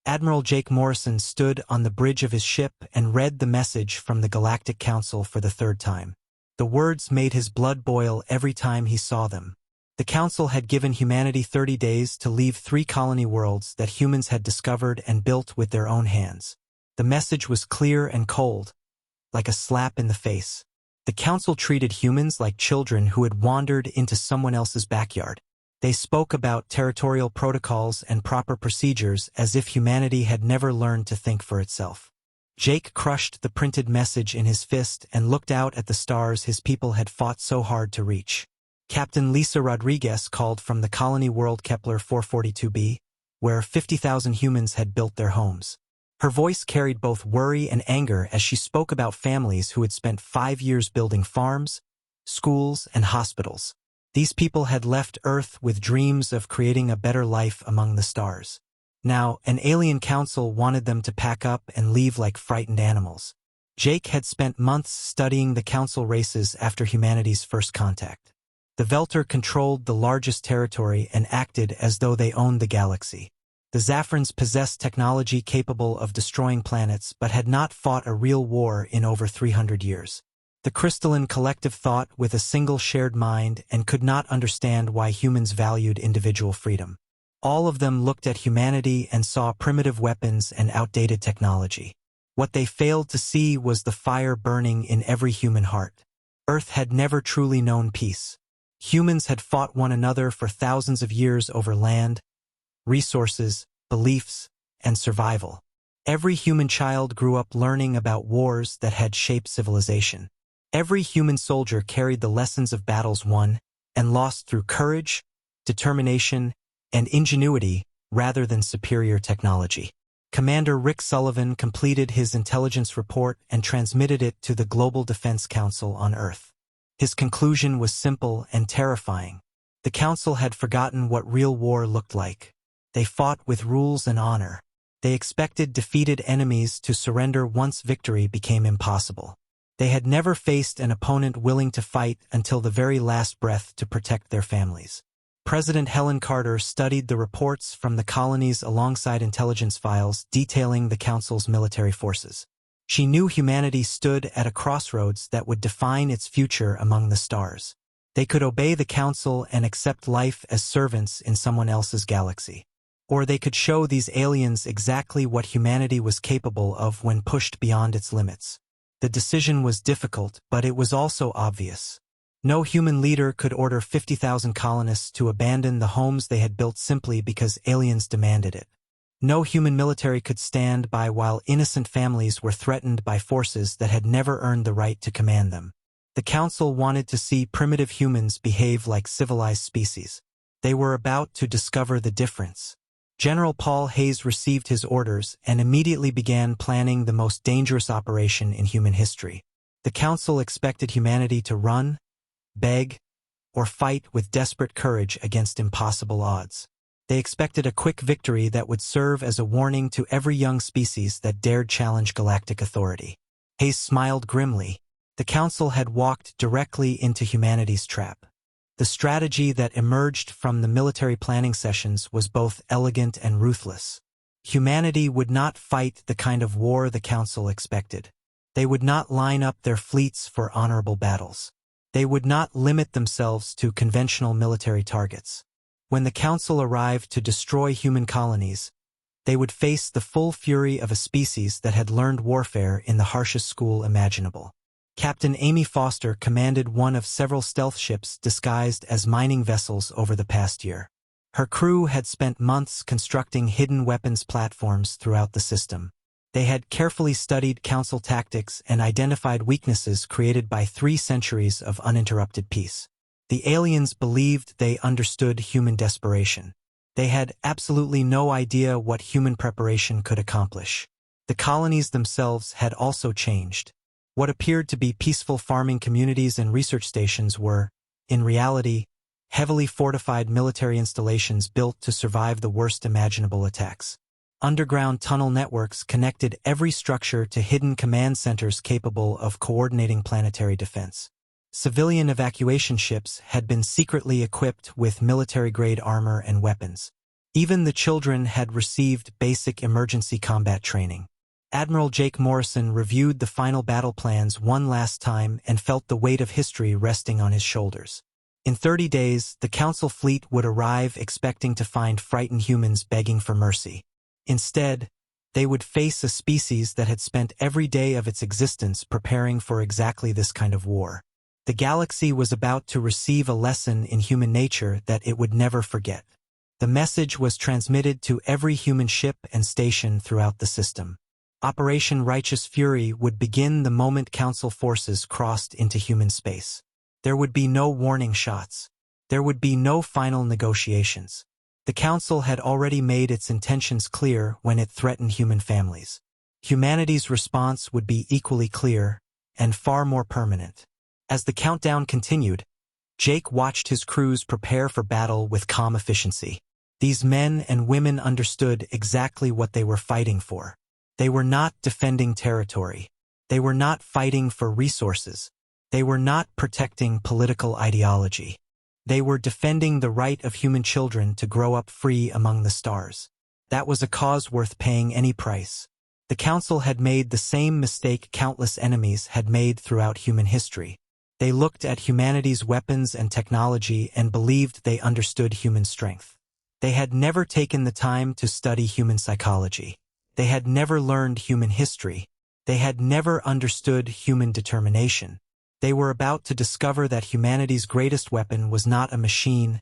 Admiral Jake Morrison stood on the bridge of his ship and read the message from the Galactic Council for the third time. The words made his blood boil every time he saw them. The Council had given humanity 30 days to leave 3 colony worlds that humans had discovered and built with their own hands. The message was clear and cold, like a slap in the face. The Council treated humans like children who had wandered into someone else's backyard. They spoke about territorial protocols and proper procedures as if humanity had never learned to think for itself. Jake crushed the printed message in his fist and looked out at the stars his people had fought so hard to reach. Captain Lisa Rodriguez called from the colony world Kepler 442b, where 50,000 humans had built their homes. Her voice carried both worry and anger as she spoke about families who had spent 5 years building farms, schools, and hospitals. These people had left Earth with dreams of creating a better life among the stars. Now, an alien council wanted them to pack up and leave like frightened animals. Jake had spent months studying the council races after humanity's first contact. The Velter controlled the largest territory and acted as though they owned the galaxy. The Zafrans possessed technology capable of destroying planets but had not fought a real war in over 300 years. The crystalline collective thought with a single shared mind and could not understand why humans valued individual freedom. All of them looked at humanity and saw primitive weapons and outdated technology. What they failed to see was the fire burning in every human heart. Earth had never truly known peace. Humans had fought one another for thousands of years over land, resources, beliefs, and survival. Every human child grew up learning about wars that had shaped civilization. Every human soldier carried the lessons of battles won and lost through courage, determination, and ingenuity rather than superior technology. Commander Rick Sullivan completed his intelligence report and transmitted it to the Global Defense Council on Earth. His conclusion was simple and terrifying. The Council had forgotten what real war looked like. They fought with rules and honor. They expected defeated enemies to surrender once victory became impossible. They had never faced an opponent willing to fight until the very last breath to protect their families. President Helen Carter studied the reports from the colonies alongside intelligence files detailing the Council's military forces. She knew humanity stood at a crossroads that would define its future among the stars. They could obey the Council and accept life as servants in someone else's galaxy. Or they could show these aliens exactly what humanity was capable of when pushed beyond its limits. The decision was difficult, but it was also obvious. No human leader could order 50,000 colonists to abandon the homes they had built simply because aliens demanded it. No human military could stand by while innocent families were threatened by forces that had never earned the right to command them. The Council wanted to see primitive humans behave like civilized species. They were about to discover the difference. General Paul Hayes received his orders and immediately began planning the most dangerous operation in human history. The Council expected humanity to run, beg, or fight with desperate courage against impossible odds. They expected a quick victory that would serve as a warning to every young species that dared challenge galactic authority. Hayes smiled grimly. The Council had walked directly into humanity's trap. The strategy that emerged from the military planning sessions was both elegant and ruthless. Humanity would not fight the kind of war the Council expected. They would not line up their fleets for honorable battles. They would not limit themselves to conventional military targets. When the Council arrived to destroy human colonies, they would face the full fury of a species that had learned warfare in the harshest school imaginable. Captain Amy Foster commanded one of several stealth ships disguised as mining vessels over the past year. Her crew had spent months constructing hidden weapons platforms throughout the system. They had carefully studied Council tactics and identified weaknesses created by 3 centuries of uninterrupted peace. The aliens believed they understood human desperation. They had absolutely no idea what human preparation could accomplish. The colonies themselves had also changed. What appeared to be peaceful farming communities and research stations were, in reality, heavily fortified military installations built to survive the worst imaginable attacks. Underground tunnel networks connected every structure to hidden command centers capable of coordinating planetary defense. Civilian evacuation ships had been secretly equipped with military-grade armor and weapons. Even the children had received basic emergency combat training. Admiral Jake Morrison reviewed the final battle plans one last time and felt the weight of history resting on his shoulders. In 30 days, the Council fleet would arrive expecting to find frightened humans begging for mercy. Instead, they would face a species that had spent every day of its existence preparing for exactly this kind of war. The galaxy was about to receive a lesson in human nature that it would never forget. The message was transmitted to every human ship and station throughout the system. Operation Righteous Fury would begin the moment Council forces crossed into human space. There would be no warning shots. There would be no final negotiations. The Council had already made its intentions clear when it threatened human families. Humanity's response would be equally clear and far more permanent. As the countdown continued, Jake watched his crews prepare for battle with calm efficiency. These men and women understood exactly what they were fighting for. They were not defending territory. They were not fighting for resources. They were not protecting political ideology. They were defending the right of human children to grow up free among the stars. That was a cause worth paying any price. The Council had made the same mistake countless enemies had made throughout human history. They looked at humanity's weapons and technology and believed they understood human strength. They had never taken the time to study human psychology. They had never learned human history. They had never understood human determination. They were about to discover that humanity's greatest weapon was not a machine,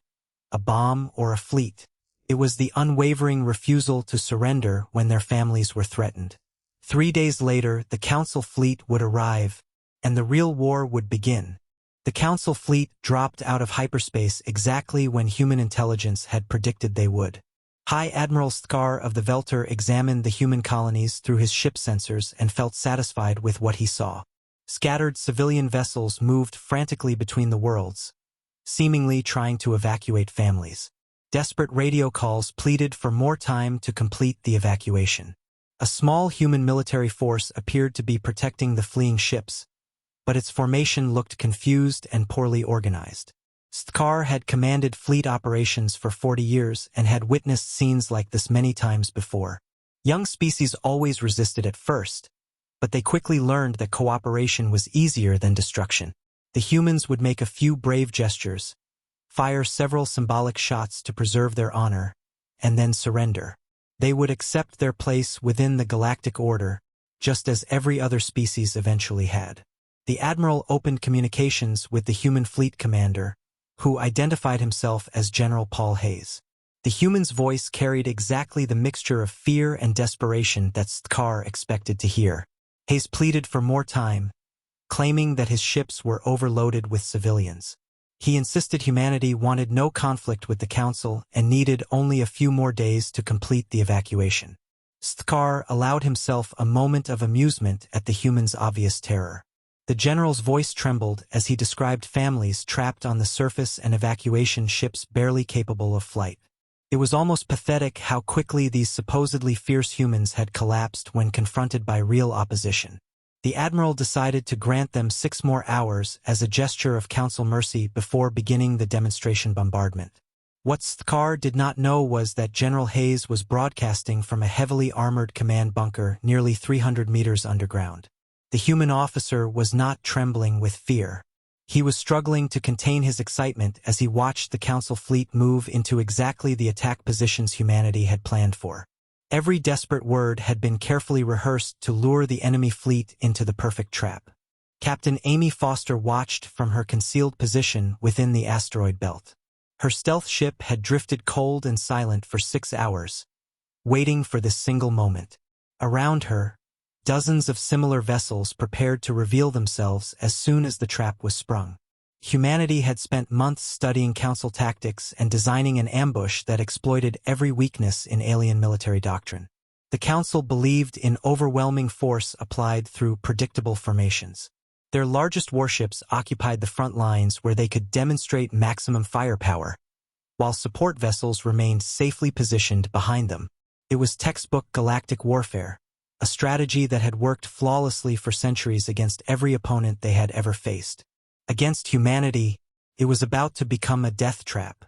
a bomb, or a fleet. It was the unwavering refusal to surrender when their families were threatened. 3 days later, the Council fleet would arrive, and the real war would begin. The Council fleet dropped out of hyperspace exactly when human intelligence had predicted they would. High Admiral Skar of the Velter examined the human colonies through his ship sensors and felt satisfied with what he saw. Scattered civilian vessels moved frantically between the worlds, seemingly trying to evacuate families. Desperate radio calls pleaded for more time to complete the evacuation. A small human military force appeared to be protecting the fleeing ships, but its formation looked confused and poorly organized. Skar had commanded fleet operations for 40 years and had witnessed scenes like this many times before. Young species always resisted at first, but they quickly learned that cooperation was easier than destruction. The humans would make a few brave gestures, fire several symbolic shots to preserve their honor, and then surrender. They would accept their place within the galactic order, just as every other species eventually had. The Admiral opened communications with the human fleet commander, who identified himself as General Paul Hayes. The human's voice carried exactly the mixture of fear and desperation that Skar expected to hear. Hayes pleaded for more time, claiming that his ships were overloaded with civilians. He insisted humanity wanted no conflict with the Council and needed only a few more days to complete the evacuation. Skar allowed himself a moment of amusement at the human's obvious terror. The general's voice trembled as he described families trapped on the surface and evacuation ships barely capable of flight. It was almost pathetic how quickly these supposedly fierce humans had collapsed when confronted by real opposition. The Admiral decided to grant them 6 more hours as a gesture of Council mercy before beginning the demonstration bombardment. What Skar did not know was that General Hayes was broadcasting from a heavily armored command bunker nearly 300 meters underground. The human officer was not trembling with fear. He was struggling to contain his excitement as he watched the Council fleet move into exactly the attack positions humanity had planned for. Every desperate word had been carefully rehearsed to lure the enemy fleet into the perfect trap. Captain Amy Foster watched from her concealed position within the asteroid belt. Her stealth ship had drifted cold and silent for 6 hours, waiting for this single moment. Around her, dozens of similar vessels prepared to reveal themselves as soon as the trap was sprung. Humanity had spent months studying Council tactics and designing an ambush that exploited every weakness in alien military doctrine. The Council believed in overwhelming force applied through predictable formations. Their largest warships occupied the front lines where they could demonstrate maximum firepower, while support vessels remained safely positioned behind them. It was textbook galactic warfare, a strategy that had worked flawlessly for centuries against every opponent they had ever faced. Against humanity, it was about to become a death trap.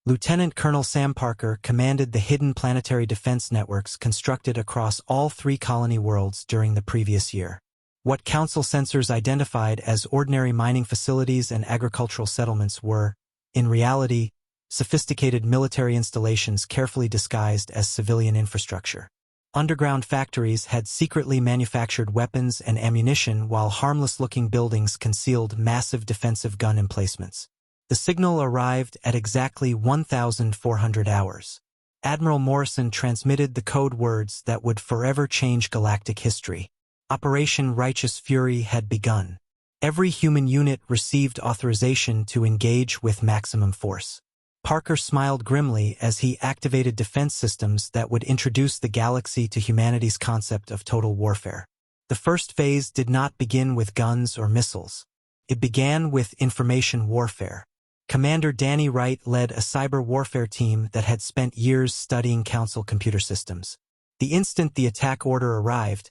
Lieutenant Colonel Sam Parker commanded the hidden planetary defense networks constructed across all 3 colony worlds during the previous year. What Council sensors identified as ordinary mining facilities and agricultural settlements were, in reality, sophisticated military installations carefully disguised as civilian infrastructure. Underground factories had secretly manufactured weapons and ammunition, while harmless-looking buildings concealed massive defensive gun emplacements. The signal arrived at exactly 1,400 hours. Admiral Morrison transmitted the code words that would forever change galactic history. Operation Righteous Fury had begun. Every human unit received authorization to engage with maximum force. Parker smiled grimly as he activated defense systems that would introduce the galaxy to humanity's concept of total warfare. The first phase did not begin with guns or missiles. It began with information warfare. Commander Danny Wright led a cyber warfare team that had spent years studying Council computer systems. The instant the attack order arrived,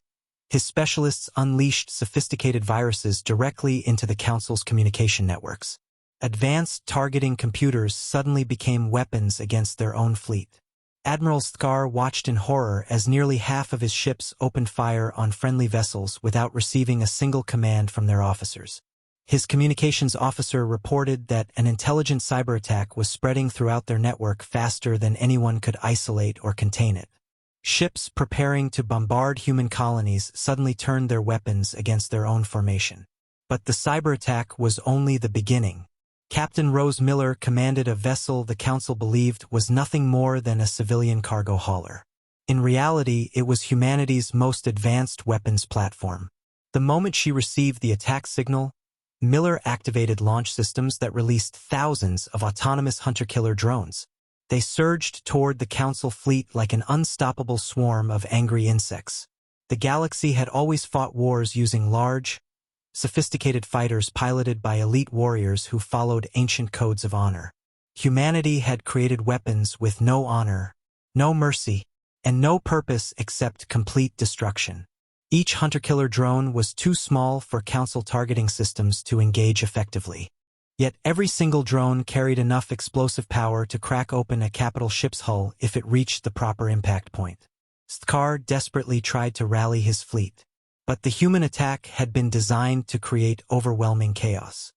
his specialists unleashed sophisticated viruses directly into the Council's communication networks. Advanced targeting computers suddenly became weapons against their own fleet. Admiral Skar watched in horror as nearly half of his ships opened fire on friendly vessels without receiving a single command from their officers. His communications officer reported that an intelligent cyber attack was spreading throughout their network faster than anyone could isolate or contain it. Ships preparing to bombard human colonies suddenly turned their weapons against their own formation. But the cyber attack was only the beginning. Captain Rose Miller commanded a vessel the Council believed was nothing more than a civilian cargo hauler. In reality, it was humanity's most advanced weapons platform. The moment she received the attack signal, Miller activated launch systems that released thousands of autonomous hunter-killer drones. They surged toward the Council fleet like an unstoppable swarm of angry insects. The galaxy had always fought wars using large, sophisticated fighters piloted by elite warriors who followed ancient codes of honor. Humanity had created weapons with no honor, no mercy, and no purpose except complete destruction. Each hunter-killer drone was too small for Council targeting systems to engage effectively. Yet every single drone carried enough explosive power to crack open a capital ship's hull if it reached the proper impact point. Skar desperately tried to rally his fleet. But the human attack had been designed to create overwhelming chaos.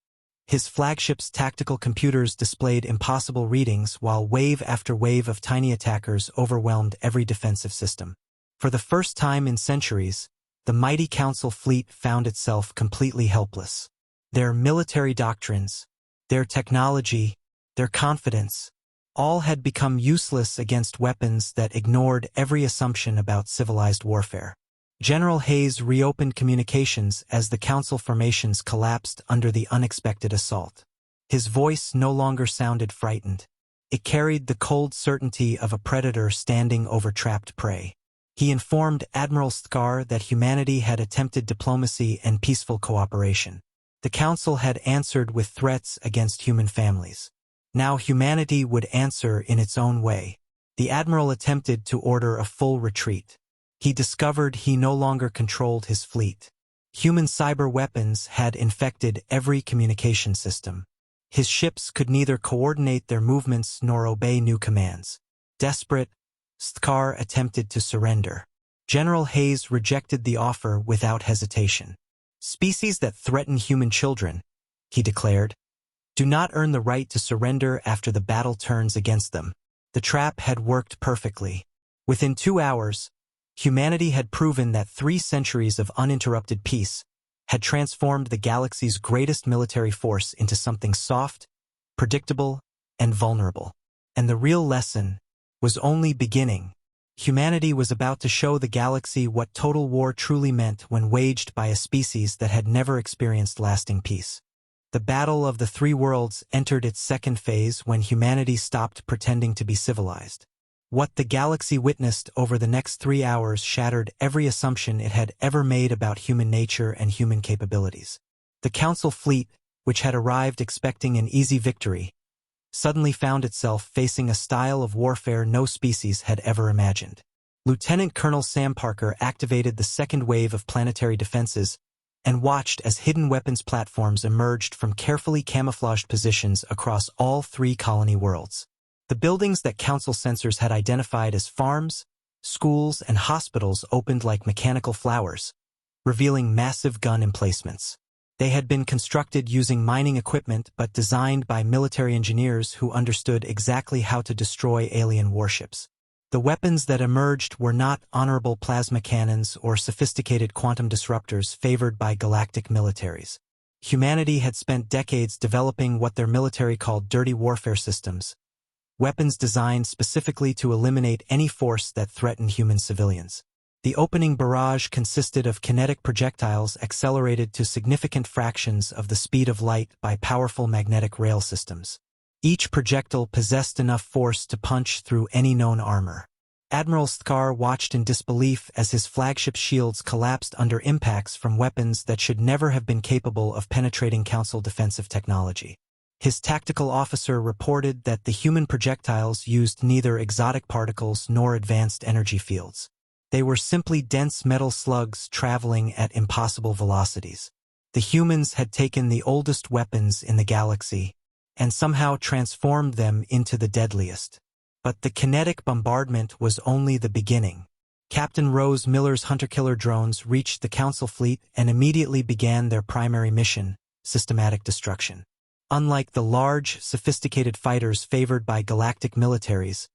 His flagship's tactical computers displayed impossible readings while wave after wave of tiny attackers overwhelmed every defensive system. For the first time in centuries, the mighty Council fleet found itself completely helpless. Their military doctrines, their technology, their confidence, all had become useless against weapons that ignored every assumption about civilized warfare. General Hayes reopened communications as the Council formations collapsed under the unexpected assault. His voice no longer sounded frightened. It carried the cold certainty of a predator standing over trapped prey. He informed Admiral Skar that humanity had attempted diplomacy and peaceful cooperation. The Council had answered with threats against human families. Now humanity would answer in its own way. The Admiral attempted to order a full retreat. He discovered he no longer controlled his fleet. Human cyber weapons had infected every communication system. His ships could neither coordinate their movements nor obey new commands. Desperate, Skar attempted to surrender. General Hayes rejected the offer without hesitation. "Species that threaten human children," he declared, "do not earn the right to surrender after the battle turns against them." The trap had worked perfectly. Within 2 hours, humanity had proven that 3 centuries of uninterrupted peace had transformed the galaxy's greatest military force into something soft, predictable, and vulnerable. And the real lesson was only beginning. Humanity was about to show the galaxy what total war truly meant when waged by a species that had never experienced lasting peace. The Battle of the Three Worlds entered its second phase when humanity stopped pretending to be civilized. What the galaxy witnessed over the next 3 hours shattered every assumption it had ever made about human nature and human capabilities. The Council fleet, which had arrived expecting an easy victory, suddenly found itself facing a style of warfare no species had ever imagined. Lieutenant Colonel Sam Parker activated the second wave of planetary defenses and watched as hidden weapons platforms emerged from carefully camouflaged positions across all 3 colony worlds. The buildings that Council censors had identified as farms, schools, and hospitals opened like mechanical flowers, revealing massive gun emplacements. They had been constructed using mining equipment but designed by military engineers who understood exactly how to destroy alien warships. The weapons that emerged were not honorable plasma cannons or sophisticated quantum disruptors favored by galactic militaries. Humanity had spent decades developing what their military called dirty warfare systems, weapons designed specifically to eliminate any force that threatened human civilians. The opening barrage consisted of kinetic projectiles accelerated to significant fractions of the speed of light by powerful magnetic rail systems. Each projectile possessed enough force to punch through any known armor. Admiral Stkar watched in disbelief as his flagship shields collapsed under impacts from weapons that should never have been capable of penetrating Council defensive technology. His tactical officer reported that the human projectiles used neither exotic particles nor advanced energy fields. They were simply dense metal slugs traveling at impossible velocities. The humans had taken the oldest weapons in the galaxy and somehow transformed them into the deadliest. But the kinetic bombardment was only the beginning. Captain Rose Miller's hunter-killer drones reached the Council fleet and immediately began their primary mission, systematic destruction. Unlike the large, sophisticated fighters favored by galactic militaries,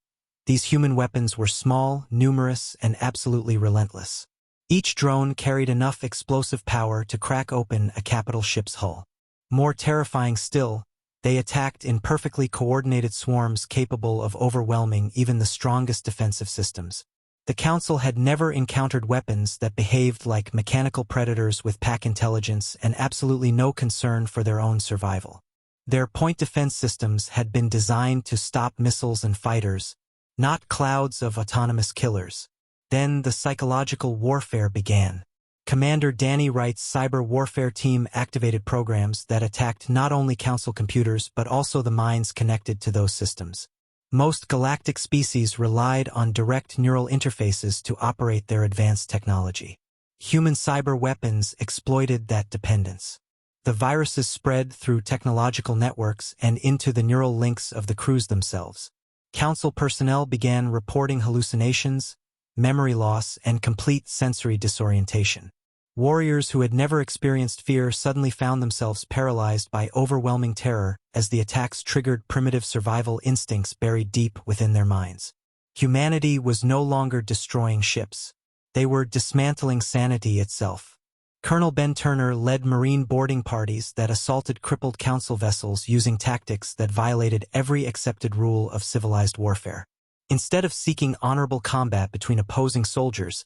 these human weapons were small, numerous, and absolutely relentless. Each drone carried enough explosive power to crack open a capital ship's hull. More terrifying still, they attacked in perfectly coordinated swarms capable of overwhelming even the strongest defensive systems. The Council had never encountered weapons that behaved like mechanical predators with pack intelligence and absolutely no concern for their own survival. Their point defense systems had been designed to stop missiles and fighters, not clouds of autonomous killers. Then the psychological warfare began. Commander Danny Wright's cyber warfare team activated programs that attacked not only Council computers but also the minds connected to those systems. Most galactic species relied on direct neural interfaces to operate their advanced technology. Human cyber weapons exploited that dependence. The viruses spread through technological networks and into the neural links of the crews themselves. Council personnel began reporting hallucinations, memory loss, and complete sensory disorientation. Warriors who had never experienced fear suddenly found themselves paralyzed by overwhelming terror as the attacks triggered primitive survival instincts buried deep within their minds. Humanity was no longer destroying ships. They were dismantling sanity itself. Colonel Ben Turner led Marine boarding parties that assaulted crippled Council vessels using tactics that violated every accepted rule of civilized warfare. Instead of seeking honorable combat between opposing soldiers,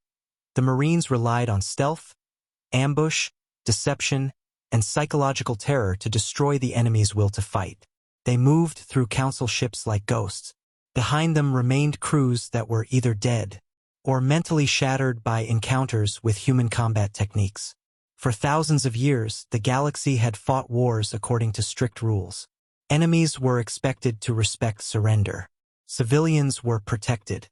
the Marines relied on stealth, ambush, deception, and psychological terror to destroy the enemy's will to fight. They moved through Council ships like ghosts. Behind them remained crews that were either dead or mentally shattered by encounters with human combat techniques. For thousands of years, the galaxy had fought wars according to strict rules. Enemies were expected to respect surrender. Civilians were protected.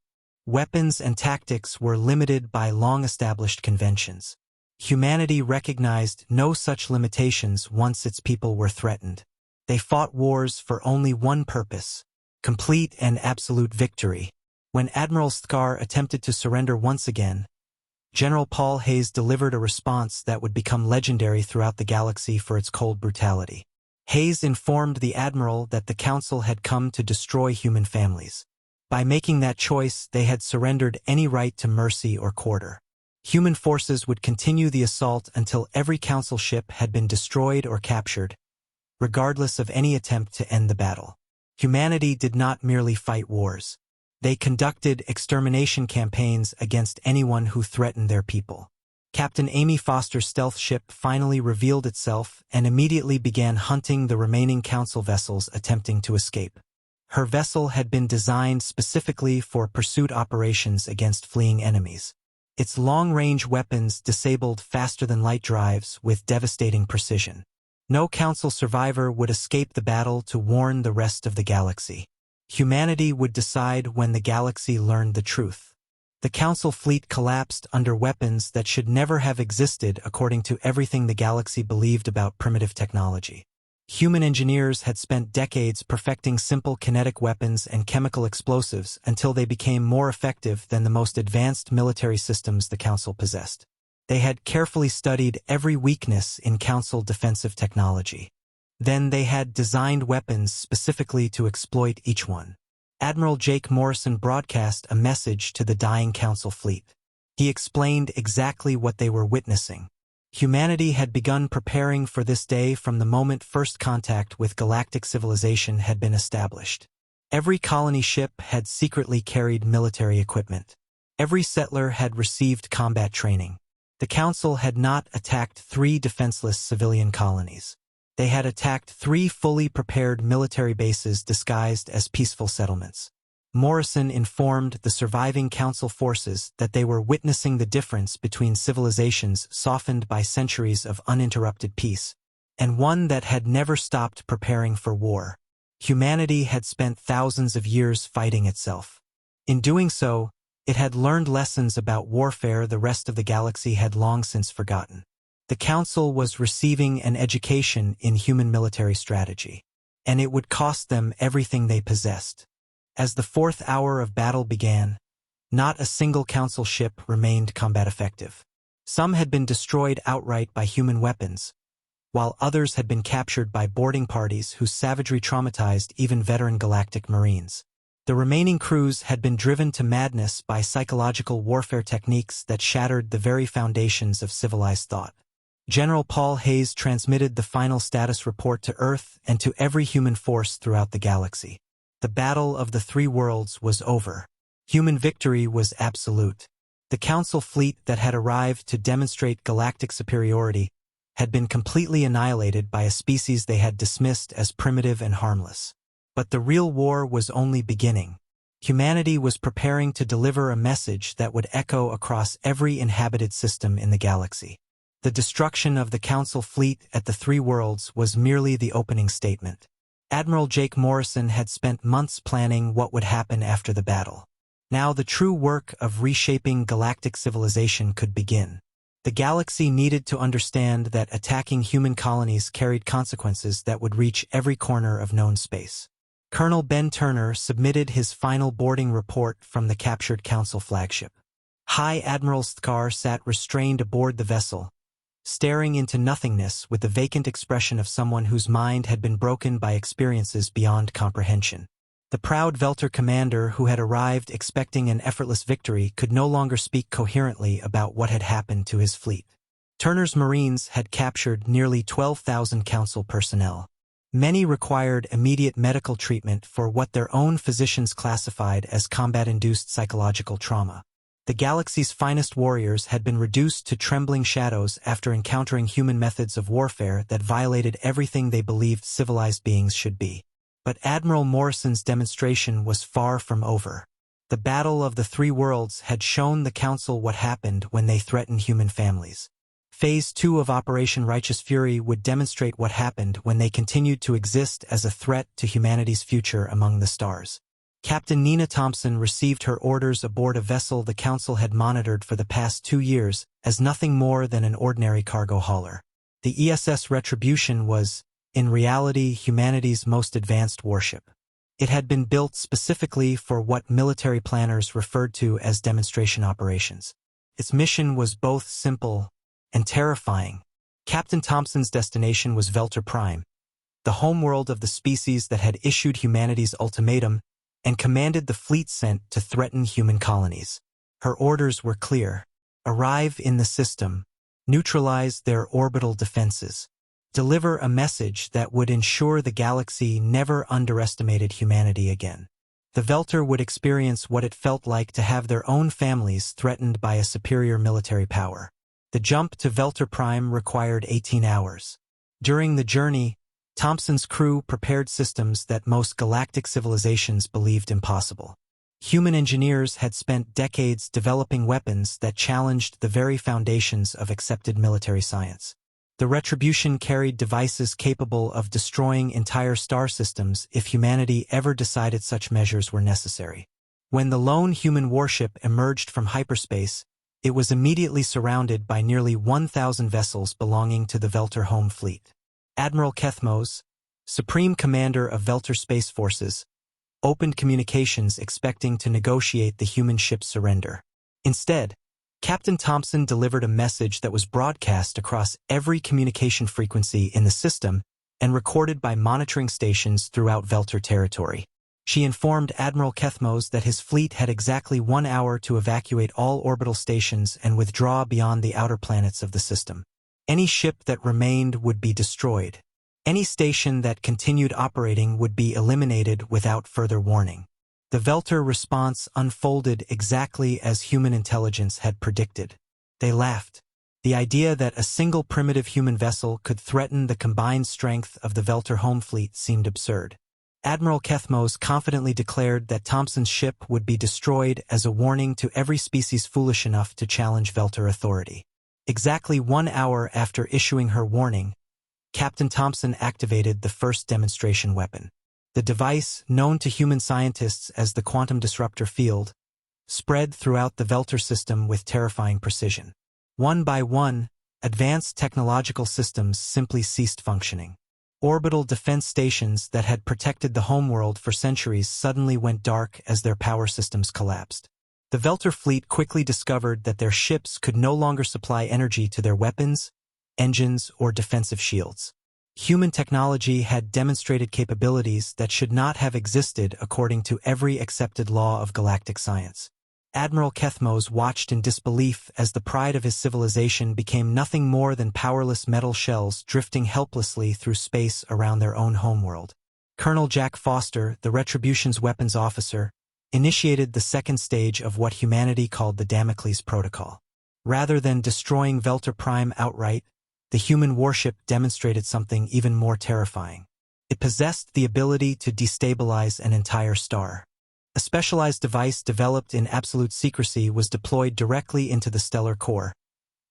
Weapons and tactics were limited by long-established conventions. Humanity recognized no such limitations once its people were threatened. They fought wars for only one purpose: complete and absolute victory. When Admiral Stkar attempted to surrender once again, General Paul Hayes delivered a response that would become legendary throughout the galaxy for its cold brutality. Hayes informed the Admiral that the Council had come to destroy human families. By making that choice, they had surrendered any right to mercy or quarter. Human forces would continue the assault until every Council ship had been destroyed or captured, regardless of any attempt to end the battle. Humanity did not merely fight wars. They conducted extermination campaigns against anyone who threatened their people. Captain Amy Foster's stealth ship finally revealed itself and immediately began hunting the remaining Council vessels attempting to escape. Her vessel had been designed specifically for pursuit operations against fleeing enemies. Its long-range weapons disabled faster-than-light drives with devastating precision. No Council survivor would escape the battle to warn the rest of the galaxy. Humanity would decide when the galaxy learned the truth. The Council fleet collapsed under weapons that should never have existed according to everything the galaxy believed about primitive technology. Human engineers had spent decades perfecting simple kinetic weapons and chemical explosives until they became more effective than the most advanced military systems the Council possessed. They had carefully studied every weakness in Council defensive technology. Then they had designed weapons specifically to exploit each one. Admiral Jake Morrison broadcast a message to the dying Council fleet. He explained exactly what they were witnessing. Humanity had begun preparing for this day from the moment first contact with galactic civilization had been established. Every colony ship had secretly carried military equipment. Every settler had received combat training. The Council had not attacked 3 defenseless civilian colonies. They had attacked 3 fully prepared military bases disguised as peaceful settlements. Morrison informed the surviving Council forces that they were witnessing the difference between civilizations softened by centuries of uninterrupted peace, and one that had never stopped preparing for war. Humanity had spent thousands of years fighting itself. In doing so, it had learned lessons about warfare the rest of the galaxy had long since forgotten. The Council was receiving an education in human military strategy, and it would cost them everything they possessed. As the 4th hour of battle began, not a single Council ship remained combat effective. Some had been destroyed outright by human weapons, while others had been captured by boarding parties whose savagery traumatized even veteran galactic Marines. The remaining crews had been driven to madness by psychological warfare techniques that shattered the very foundations of civilized thought. General Paul Hayes transmitted the final status report to Earth and to every human force throughout the galaxy. The Battle of the 3 Worlds was over. Human victory was absolute. The Council fleet that had arrived to demonstrate galactic superiority had been completely annihilated by a species they had dismissed as primitive and harmless. But the real war was only beginning. Humanity was preparing to deliver a message that would echo across every inhabited system in the galaxy. The destruction of the Council fleet at the 3 Worlds was merely the opening statement. Admiral Jake Morrison had spent months planning what would happen after the battle. Now the true work of reshaping galactic civilization could begin. The galaxy needed to understand that attacking human colonies carried consequences that would reach every corner of known space. Colonel Ben Turner submitted his final boarding report from the captured Council flagship. High Admiral Stkar sat restrained aboard the vessel, staring into nothingness with the vacant expression of someone whose mind had been broken by experiences beyond comprehension. The proud Velter commander who had arrived expecting an effortless victory could no longer speak coherently about what had happened to his fleet. Turner's Marines had captured nearly 12,000 Council personnel. Many required immediate medical treatment for what their own physicians classified as combat-induced psychological trauma. The galaxy's finest warriors had been reduced to trembling shadows after encountering human methods of warfare that violated everything they believed civilized beings should be. But Admiral Morrison's demonstration was far from over. The Battle of the 3 Worlds had shown the Council what happened when they threatened human families. Phase 2 of Operation Righteous Fury would demonstrate what happened when they continued to exist as a threat to humanity's future among the stars. Captain Nina Thompson received her orders aboard a vessel the Council had monitored for the past 2 years as nothing more than an ordinary cargo hauler. The ESS Retribution was, in reality, humanity's most advanced warship. It had been built specifically for what military planners referred to as demonstration operations. Its mission was both simple and terrifying. Captain Thompson's destination was Velter Prime, the homeworld of the species that had issued humanity's ultimatum and commanded the fleet sent to threaten human colonies. Her orders were clear: arrive in the system, neutralize their orbital defenses, deliver a message that would ensure the galaxy never underestimated humanity again. The Velter would experience what it felt like to have their own families threatened by a superior military power. The jump to Velter Prime required 18 hours. During the journey, Thompson's crew prepared systems that most galactic civilizations believed impossible. Human engineers had spent decades developing weapons that challenged the very foundations of accepted military science. The Retribution carried devices capable of destroying entire star systems if humanity ever decided such measures were necessary. When the lone human warship emerged from hyperspace, it was immediately surrounded by nearly 1,000 vessels belonging to the Velter home fleet. Admiral Kethmos, Supreme Commander of Velter Space Forces, opened communications expecting to negotiate the human ship's surrender. Instead, Captain Thompson delivered a message that was broadcast across every communication frequency in the system and recorded by monitoring stations throughout Velter territory. She informed Admiral Kethmos that his fleet had exactly 1 hour to evacuate all orbital stations and withdraw beyond the outer planets of the system. Any ship that remained would be destroyed. Any station that continued operating would be eliminated without further warning. The Velter response unfolded exactly as human intelligence had predicted. They laughed. The idea that a single primitive human vessel could threaten the combined strength of the Velter home fleet seemed absurd. Admiral Kethmos confidently declared that Thompson's ship would be destroyed as a warning to every species foolish enough to challenge Velter authority. Exactly 1 hour after issuing her warning, Captain Thompson activated the first demonstration weapon. The device, known to human scientists as the quantum disruptor field, spread throughout the Velter system with terrifying precision. One by one, advanced technological systems simply ceased functioning. Orbital defense stations that had protected the homeworld for centuries suddenly went dark as their power systems collapsed. The Velter fleet quickly discovered that their ships could no longer supply energy to their weapons, engines, or defensive shields. Human technology had demonstrated capabilities that should not have existed according to every accepted law of galactic science. Admiral Kethmos watched in disbelief as the pride of his civilization became nothing more than powerless metal shells drifting helplessly through space around their own homeworld. Colonel Jack Foster, the Retribution's weapons officer, initiated the second stage of what humanity called the Damocles Protocol. Rather than destroying Velter Prime outright, the human warship demonstrated something even more terrifying. It possessed the ability to destabilize an entire star. A specialized device developed in absolute secrecy was deployed directly into the stellar core,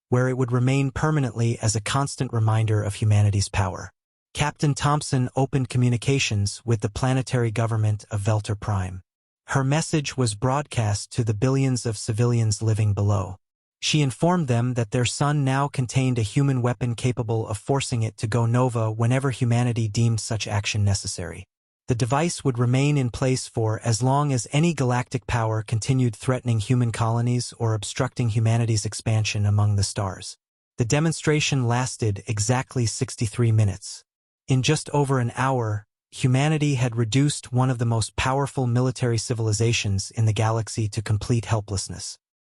where it would remain permanently as a constant reminder of humanity's power. Captain Thompson opened communications with the planetary government of Velter Prime. Her message was broadcast to the billions of civilians living below. She informed them that their sun now contained a human weapon capable of forcing it to go nova whenever humanity deemed such action necessary. The device would remain in place for as long as any galactic power continued threatening human colonies or obstructing humanity's expansion among the stars. The demonstration lasted exactly 63 minutes. In just over an hour, humanity had reduced one of the most powerful military civilizations in the galaxy to complete helplessness.